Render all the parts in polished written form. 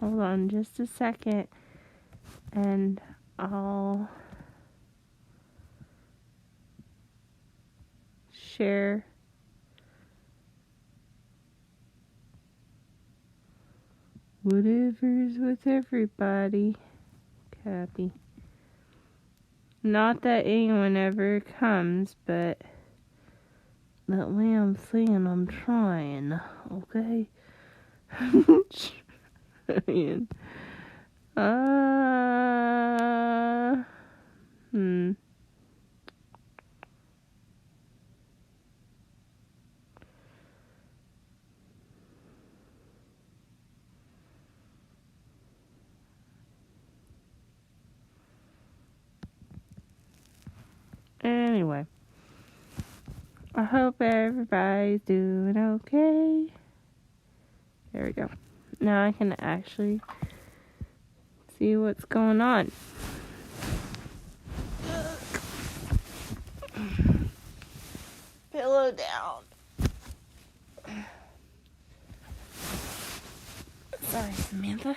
Hold on just a second, and I'll share whatever's with everybody. Copy. Not that anyone ever comes, but that way I'm saying I'm trying, okay? Trying. Anyway, I hope everybody's doing okay. There we go. Now I can actually see what's going on. Pillow down. Sorry, Samantha.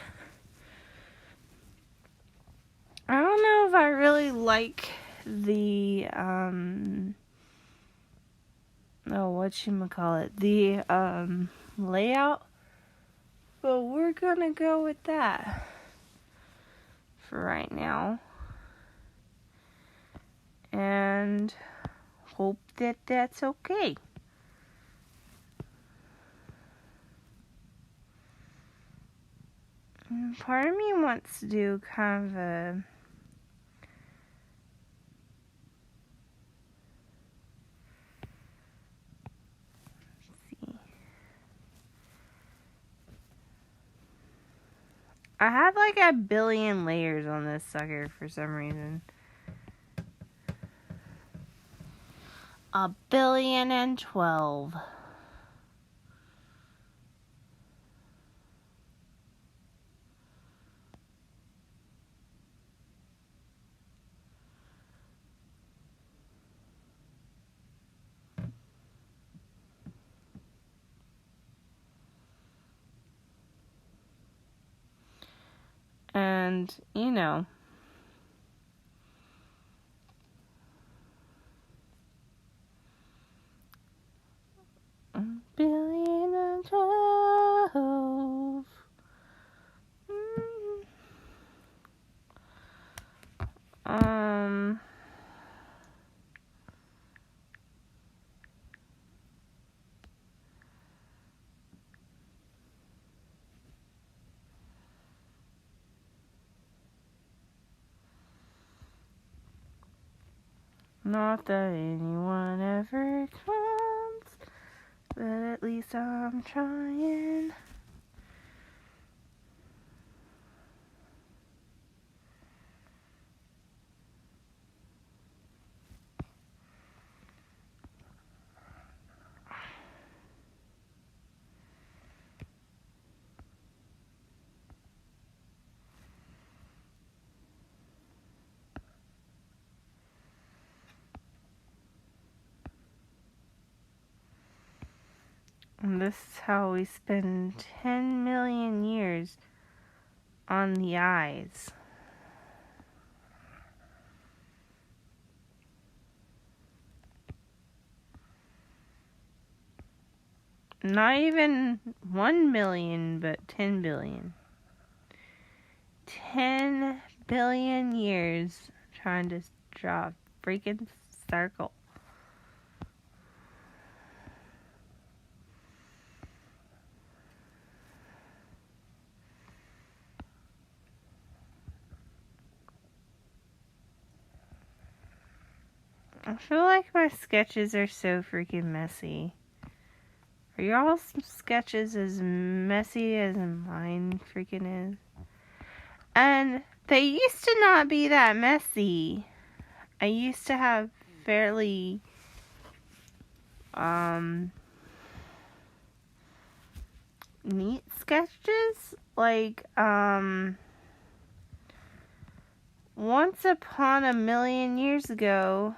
I don't know if I really like the, the layout, but we're gonna go with that for right now, and hope that that's okay. And part of me wants to do kind of a I had like a billion layers on this sucker for some reason. 1,000,000,012. And, you know, billion and 12. Not that anyone ever comes, but at least I'm trying. And this is how we spend 10 million years on the eyes. Not even 1 million, but 10 billion. 10 billion years trying to draw a freaking circle. I feel like my sketches are so freaking messy. Are y'all's sketches as messy as mine freaking is? And they used to not be that messy. I used to have fairly neat sketches. Like once upon a million years ago,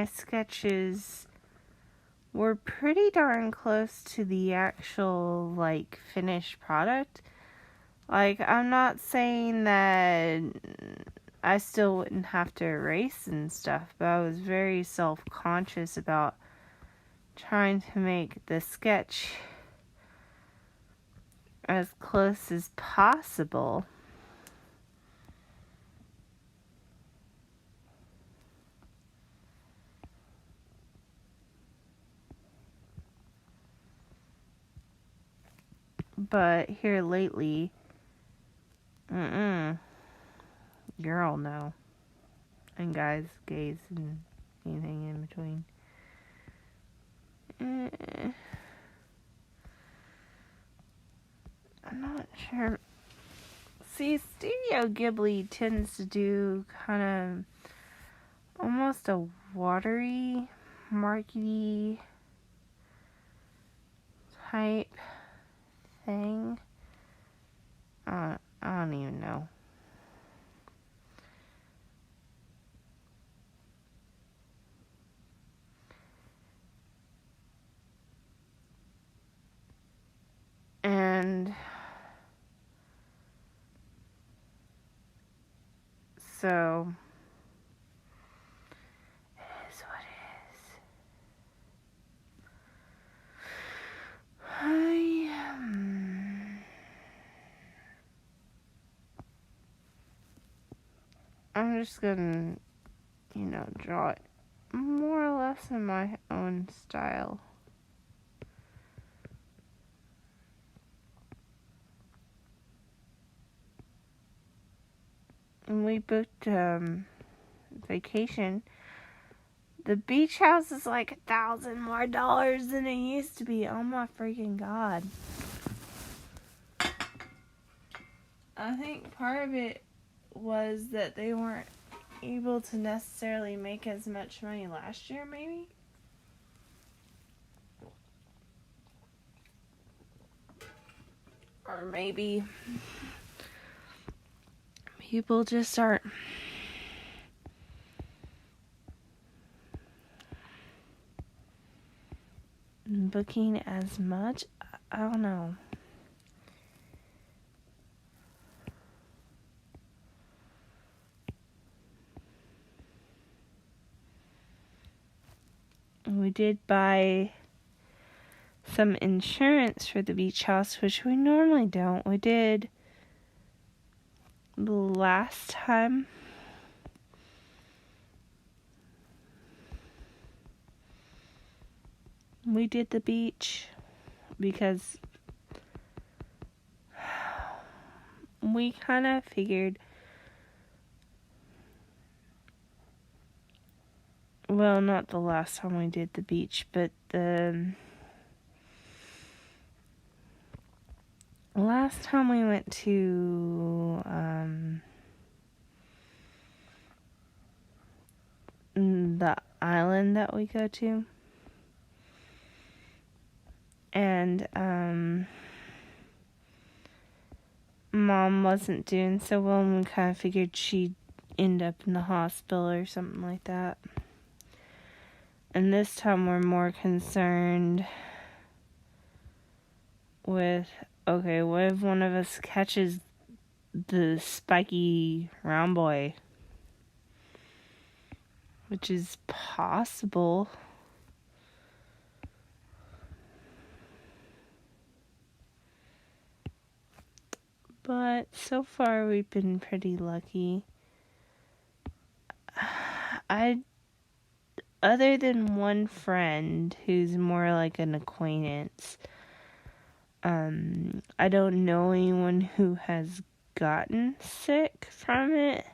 my sketches were pretty darn close to the actual, like, finished product. Like, I'm not saying that I still wouldn't have to erase and stuff, but I was very self-conscious about trying to make the sketch as close as possible. But here lately, girl, no. And guys, gays, and anything in between. I'm not sure. See, Studio Ghibli tends to do kind of almost a watery, markety type thing. I don't even know. And so it is what it is. I'm just gonna, draw it more or less in my own style. And we booked vacation. The beach house is like $1,000 more than it used to be. Oh my freaking god. I think part of it was that they weren't able to necessarily make as much money last year, maybe? Or maybe people just aren't booking as much. I don't know. We did buy some insurance for the beach house, which we normally don't. We did the last time. We did the beach because we kind of figured, well, not the last time we did the beach, but the last time we went to the island that we go to, and Mom wasn't doing so well, and we kind of figured she'd end up in the hospital or something like that. And this time we're more concerned with, okay, what if one of us catches the spiky round boy? Which is possible. But so far we've been pretty lucky. Other than one friend who's more like an acquaintance, I don't know anyone who has gotten sick from it.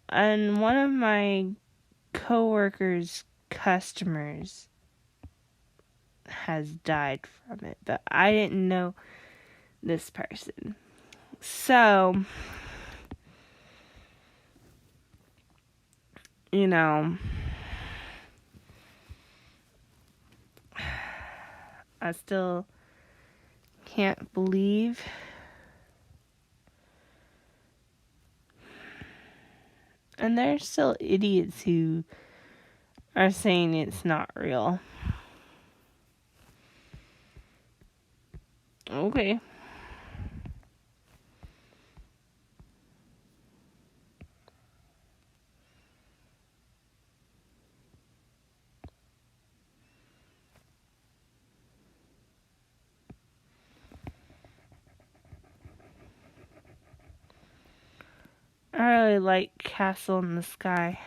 And one of my coworkers' customers has died from it, but I didn't know this person. So, I still can't believe And there's still idiots who are saying it's not real. Okay. I really like Castle in the Sky.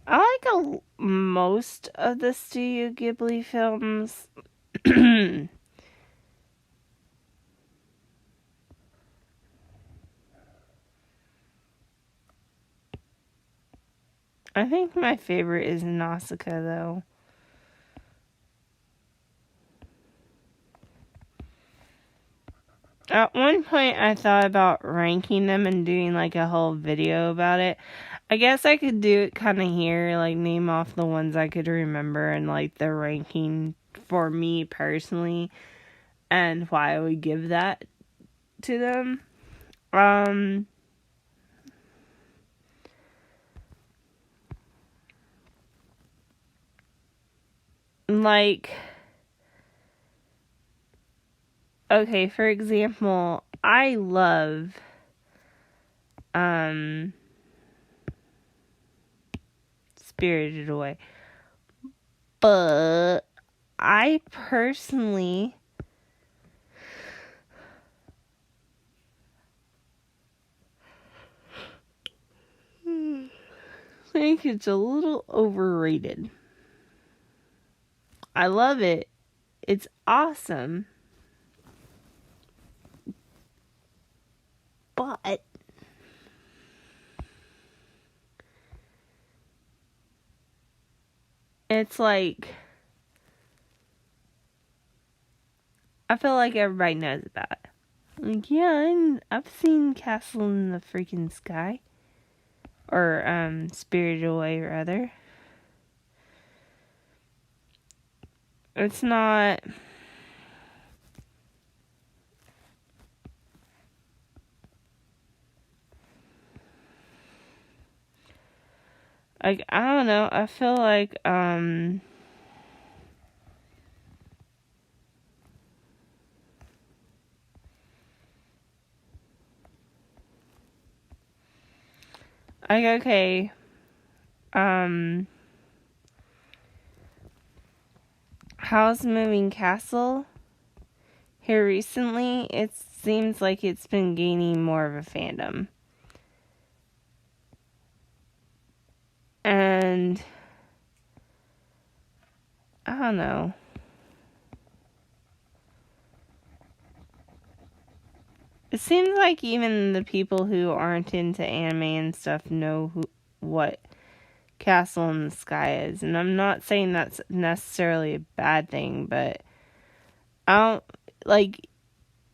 I like most of the Studio Ghibli films. I think my favorite is Nausicaa, though. At one point, I thought about ranking them and doing like a whole video about it. I guess I could do it kind of here, like name off the ones I could remember and like the ranking for me personally and why I would give that to them. Like, okay, for example, I love, Spirited Away, but I personally think it's a little overrated. I love it. It's awesome. But it's like, I feel like everybody knows about it. Like, yeah, I've seen Castle in the freaking Sky. Or, Spirited Away, rather. It's not... Like, I don't know. I feel like, like, okay, Howl's Moving Castle, here recently, it seems like it's been gaining more of a fandom. And, I don't know. It seems like even the people who aren't into anime and stuff know what Castle in the Sky is. And I'm not saying that's necessarily a bad thing, but I don't, like,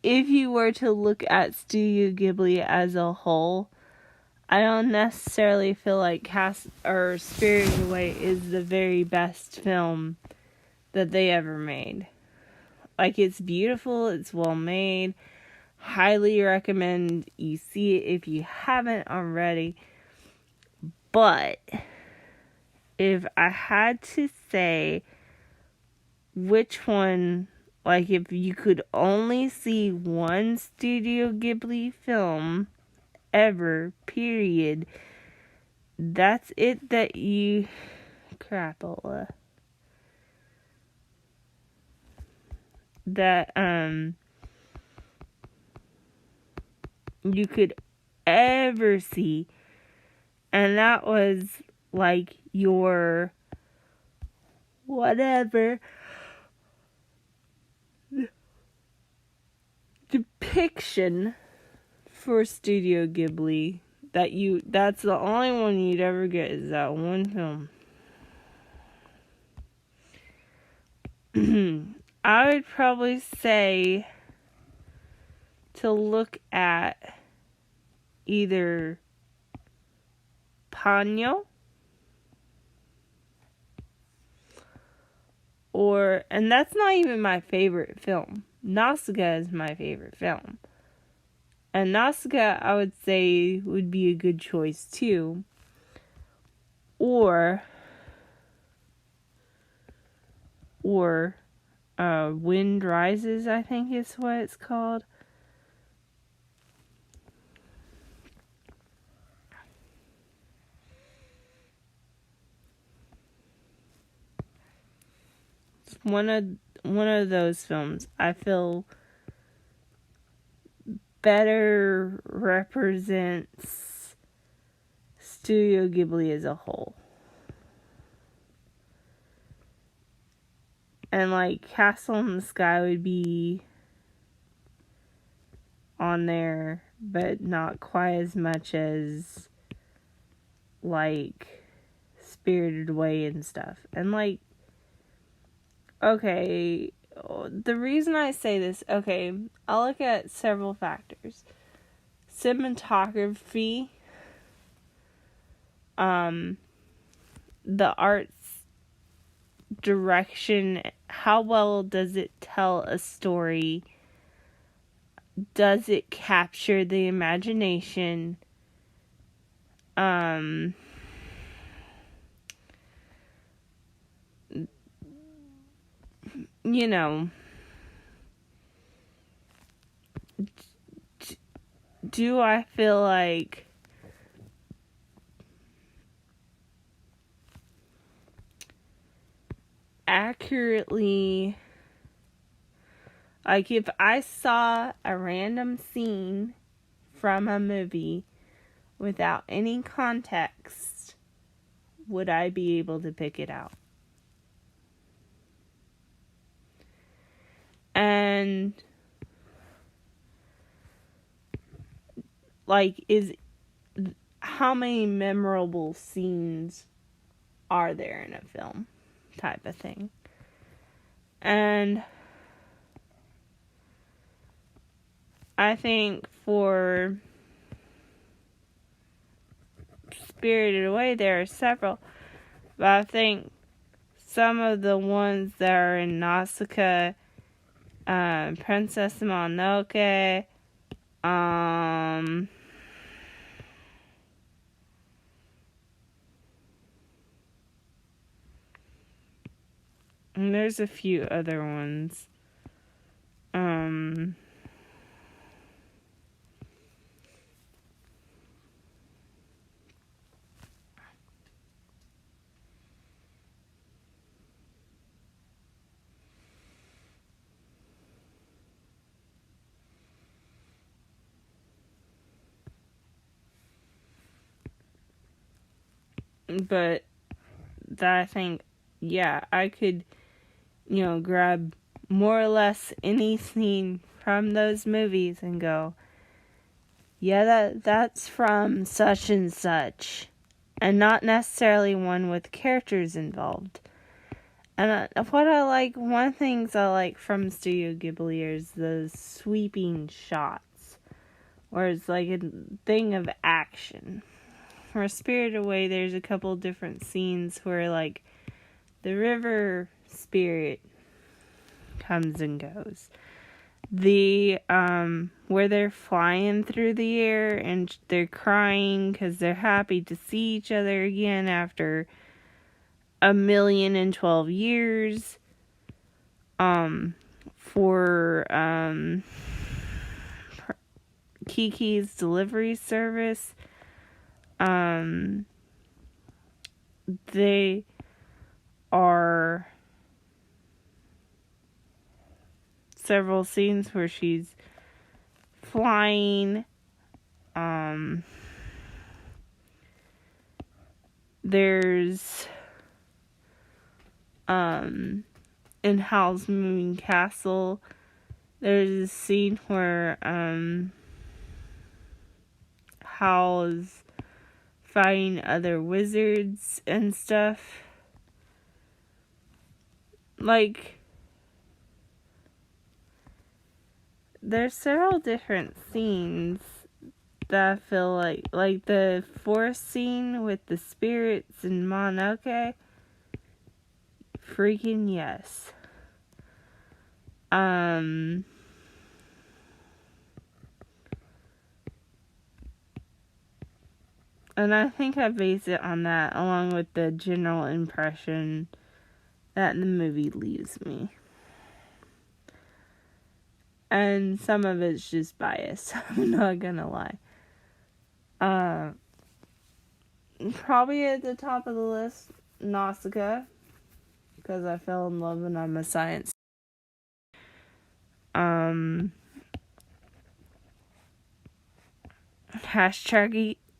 if you were to look at Studio Ghibli as a whole, I don't necessarily feel like Spirited Away is the very best film that they ever made. Like, it's beautiful, it's well made, highly recommend you see it if you haven't already. But if I had to say which one, like if you could only see one Studio Ghibli film ever, period, that's it that you... Crapola. That, you could ever see. And that was like your whatever depiction for Studio Ghibli that's the only one you'd ever get, is that one film. I would probably say to look at either Ponyo and that's not even my favorite film. Nausicaa is my favorite film. And Nausicaa, I would say, would be a good choice too. Or Wind Rises, I think is what it's called. It's one of those films I feel better represents Studio Ghibli as a whole. And like Castle in the Sky would be on there, but not quite as much as like Spirited Away and stuff. And like, okay, the reason I say this, okay, I'll look at several factors. Cinematography, the art's direction, how well does it tell a story? Does it capture the imagination? You know, do I feel like accurately, like if I saw a random scene from a movie without any context, would I be able to pick it out? And like, how many memorable scenes are there in a film type of thing? And I think for Spirited Away there are several, but I think some of the ones that are in Nausicaa, Princess Mononoke, and there's a few other ones. But that I think, yeah, I could, grab more or less any scene from those movies and go, yeah, that's from such and such, and not necessarily one with characters involved. And one of the things I like from Studio Ghibli is the sweeping shots, where it's like a thing of action. For Spirited Away, there's a couple different scenes where like the river spirit comes and goes. The where they're flying through the air and they're crying because they're happy to see each other again after 1,012 years. For Kiki's delivery service, they are several scenes where she's flying. There's in Howl's Moving Castle, there's a scene where Howl is fighting other wizards and stuff. Like, there's several different scenes that I feel like the forest scene with the spirits in Mononoke, freaking yes. And I think I base it on that, along with the general impression that the movie leaves me. And some of it's just bias, I'm not gonna lie. Probably at the top of the list, Nausicaa, because I fell in love and I'm a science.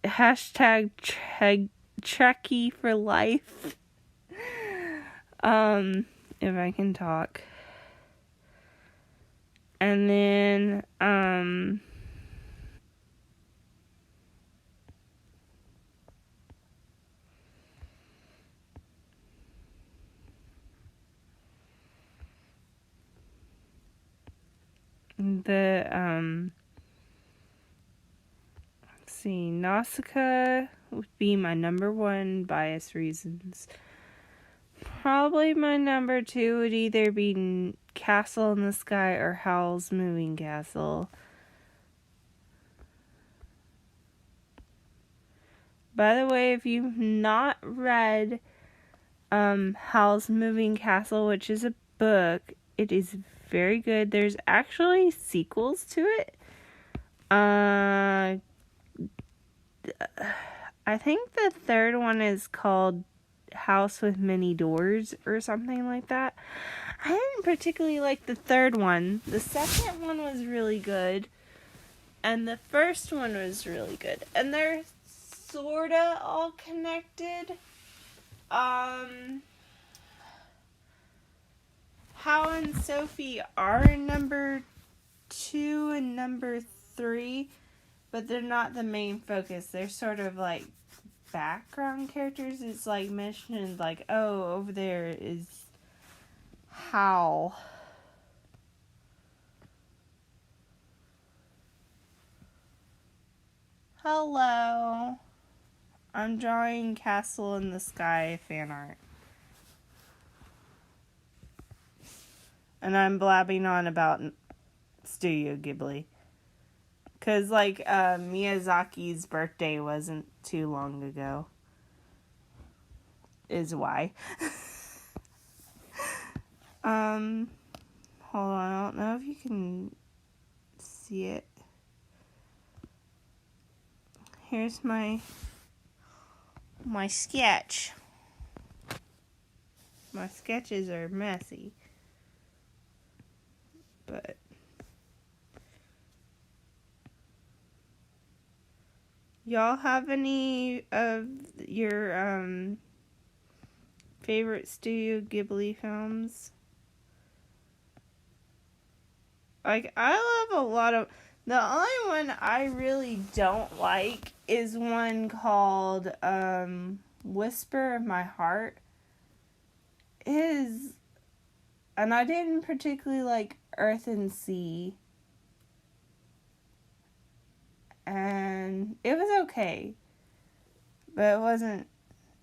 Hashtag Trekkie for life. If I can talk. And then, let's see, Nausicaa would be my number one, bias reasons. Probably my number two would either be Castle in the Sky or Howl's Moving Castle. By the way, if you've not read Howl's Moving Castle, which is a book, it is very good. There's actually sequels to it. I think the third one is called House with Many Doors or something like that. I didn't particularly like the third one. The second one was really good. And the first one was really good. And they're sorta all connected. Hal and Sophie are number 2 and number 3, but they're not the main focus. They're sort of like background characters. It's like mentioned, like, oh, over there is Hal. Hello. I'm drawing Castle in the Sky fan art. And I'm blabbing on about Studio Ghibli. Because, like, Miyazaki's birthday wasn't too long ago. Is why. Hold on, I don't know if you can see it. Here's my sketch. My sketches are messy. But y'all have any of your favorite Studio Ghibli films? Like, I love a lot of... The only one I really don't like is one called Whisper of My Heart. And I didn't particularly like Earth and Sea. And it was okay. But it wasn't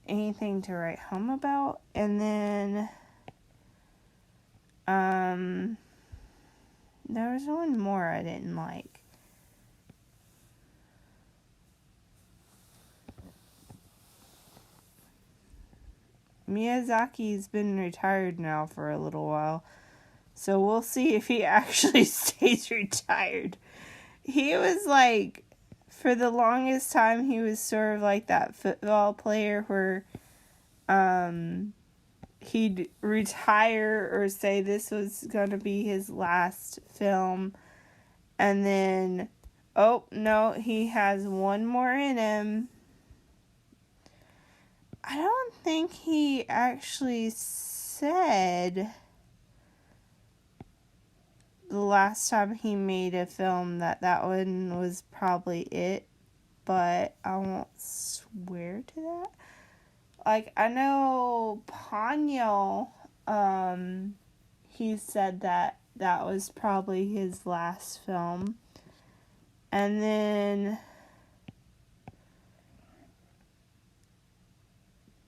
anything to write home about. And then there was one more I didn't like. Miyazaki's been retired now for a little while. So we'll see if he actually stays retired. He was like, for the longest time, he was sort of like that football player where he'd retire or say this was going to be his last film. And then, oh, no, he has one more in him. I don't think he actually said the last time he made a film that one was probably it, but I won't swear to that. Like, I know Ponyo, he said that was probably his last film. And then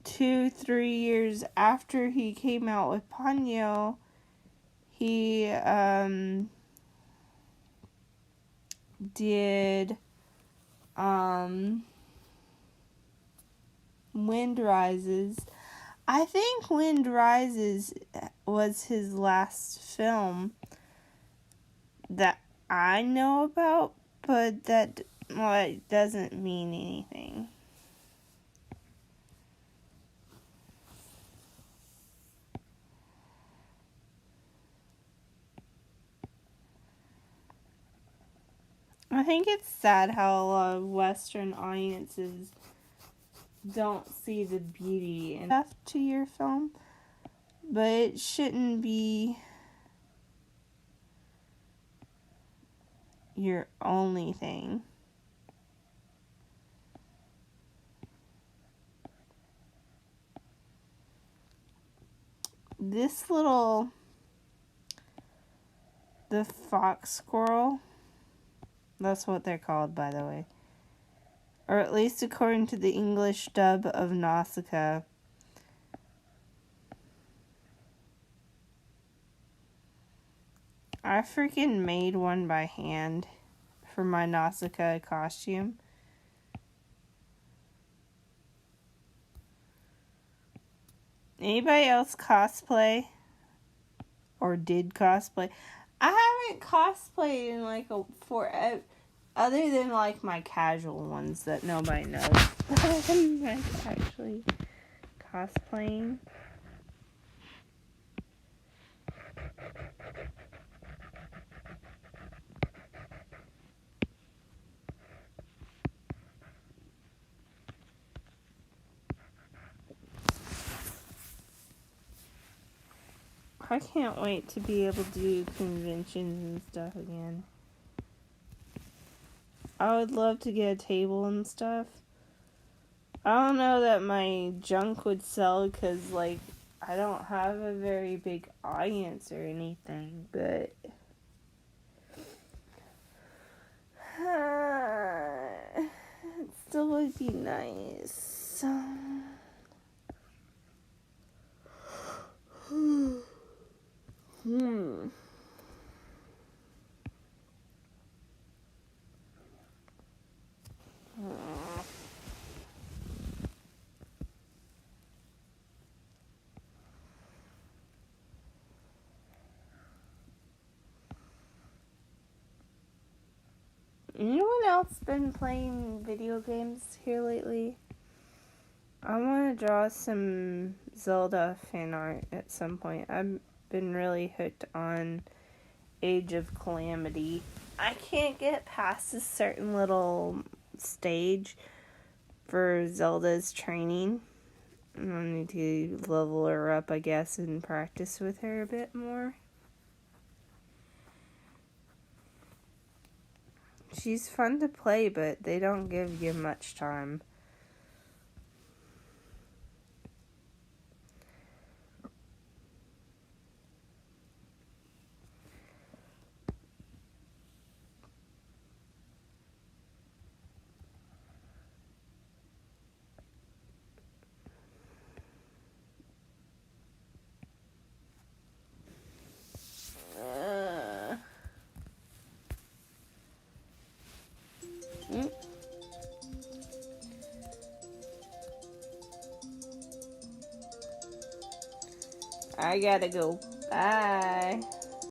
2-3 years after he came out with Ponyo, he did Wind Rises. I think Wind Rises was his last film that I know about, but that, well, it doesn't mean anything. I think it's sad how a lot of Western audiences don't see the beauty and stuff to your film, but it shouldn't be your only thing. This little, the fox squirrel, that's what they're called, by the way. Or at least according to the English dub of Nausicaa. I freaking made one by hand for my Nausicaa costume. Anybody else cosplay? Or did cosplay? I haven't cosplayed in like forever. Other than like my casual ones that nobody knows. I'm like actually cosplaying. I can't wait to be able to do conventions and stuff again. I would love to get a table and stuff. I don't know that my junk would sell because, like, I don't have a very big audience or anything, but it still would be nice. Anyone else been playing video games here lately? I want to draw some Zelda fan art at some point. I've been really hooked on Age of Calamity. I can't get past a certain little stage for Zelda's training. I need to level her up, I guess, and practice with her a bit more. She's fun to play, but they don't give you much time. I gotta go. Bye.